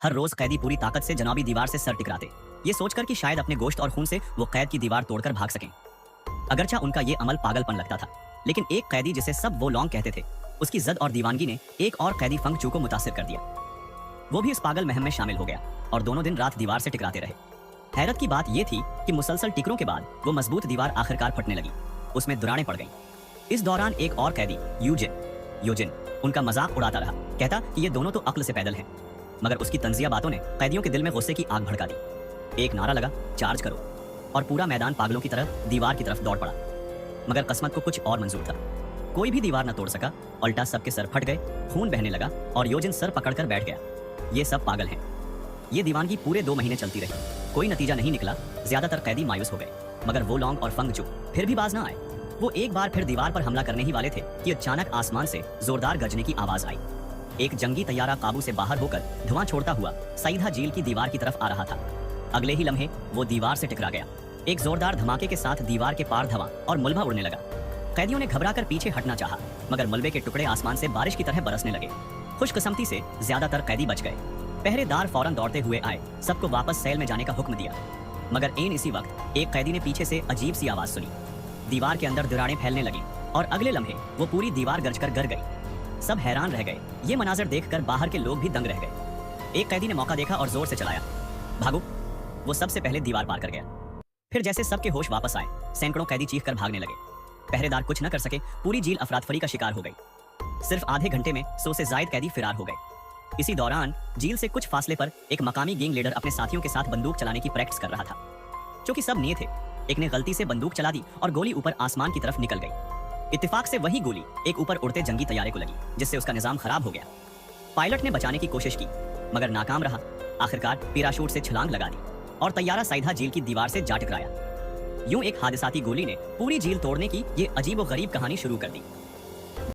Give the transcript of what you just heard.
हर रोज कैदी पूरी ताकत से जनाबी दीवार से सर टकराते, ये सोचकर कि शायद अपने गोश्त और खून से वो कैद की दीवार तोड़कर भाग सकें। अगरचा उनका ये अमल पागलपन लगता था, लेकिन एक कैदी जिसे सब वो लॉन्ग कहते थे, उसकी जद और दीवानगी ने एक और कैदी फंगचू को मुतासिर कर दिया। वो भी इस पागल महम में शामिल हो गया और दोनों दिन रात दीवार से टकराते रहे। हैरत की बात यह थी कि मुसलसल टिकरों के बाद वो मजबूत दीवार आखिरकार फटने लगी, उसमें दुरानें पड़ गईं। इस दौरान एक और कैदी योजिन उनका मजाक उड़ाता रहा, कहता कि ये दोनों तो अक्ल से पैदल हैं। मगर उसकी तंजिया बातों ने कैदियों के दिल में गुस्से की आग भड़का दी। एक नारा लगा, चार्ज करो, और पूरा मैदान पागलों की तरह दीवार की तरफ दौड़ पड़ा। मगर किस्मत को कुछ और मंजूर था, कोई भी दीवार न तोड़ सका। उल्टा सबके सर फट गए, खून बहने लगा और योजिन सर पकड़कर बैठ गया। ये सब पागल हैं। ये दीवानगी पूरे 2 महीने चलती रही, कोई नतीजा नहीं निकला। ज्यादातर कैदी मायूस हो गए, मगर वो लॉन्ग और फंगचू फिर भी बाज ना आए। वो एक बार फिर दीवार पर हमला करने ही वाले थे कि अचानक आसमान से जोरदार गरजने की आवाज आई। एक जंगी तैयारा काबू से बाहर होकर धुआं छोड़ता हुआ सईदा झील की दीवार की तरफ आ रहा था। अगले ही लम्हे वो दीवार से टकरा गया। एक जोरदार धमाके के साथ दीवार के पार धुआं और मलबा उड़ने लगा। कैदियों ने घबराकर पीछे हटना चाहा, मगर मलबे के टुकड़े आसमान से बारिश की तरह बरसने लगे। खुशकिस्मती से ज्यादातर कैदी बच गए। पहरेदार फौरन दौड़ते हुए आए, सबको वापस सेल में जाने का हुक्म दिया। मगर ऐन इसी वक्त एक कैदी ने पीछे से अजीब सी आवाज सुनी। दीवार के अंदर दरारें फैलने लगी और अगले लम्हे वो पूरी दीवार गरजकर गिर गई। सब हैरान रह गए। ये मनाजर देखकर बाहर के लोग भी दंग रह गए। एक कैदी ने मौका देखा और जोर से चलाया, भागो। वो सबसे पहले दीवार पार कर गया। फिर जैसे सबके होश वापस आए, सैकड़ों कैदी चीख कर भागने लगे। पहरेदार कुछ न कर सके, पूरी झील अफरातफरी का शिकार हो गई। सिर्फ आधे घंटे में 100 से ज्यादा कैदी फिरार हो गए। इसी दौरान झील से कुछ फासले पर एक मकामी गैंग लीडर अपने साथियों के साथ बंदूक चलाने की प्रैक्टिस कर रहा था। क्योंकि सब नए थे, एक ने गलती से बंदूक चला दी और गोली ऊपर आसमान की तरफ निकल गई। इत्तेफाक से वही गोली एक ऊपर उड़ते जंगी तैयारे को लगी, जिससे उसका निजाम खराब हो गया। पायलट ने बचाने की कोशिश की, मगर नाकाम रहा। आखिरकार पैराशूट से छलांग लगा दी और तैयारा सईदा झील की दीवार से जा टकराया। यूं एक हादसाती गोली ने पूरी झील तोड़ने की ये अजीब व गरीब कहानी शुरू कर दी।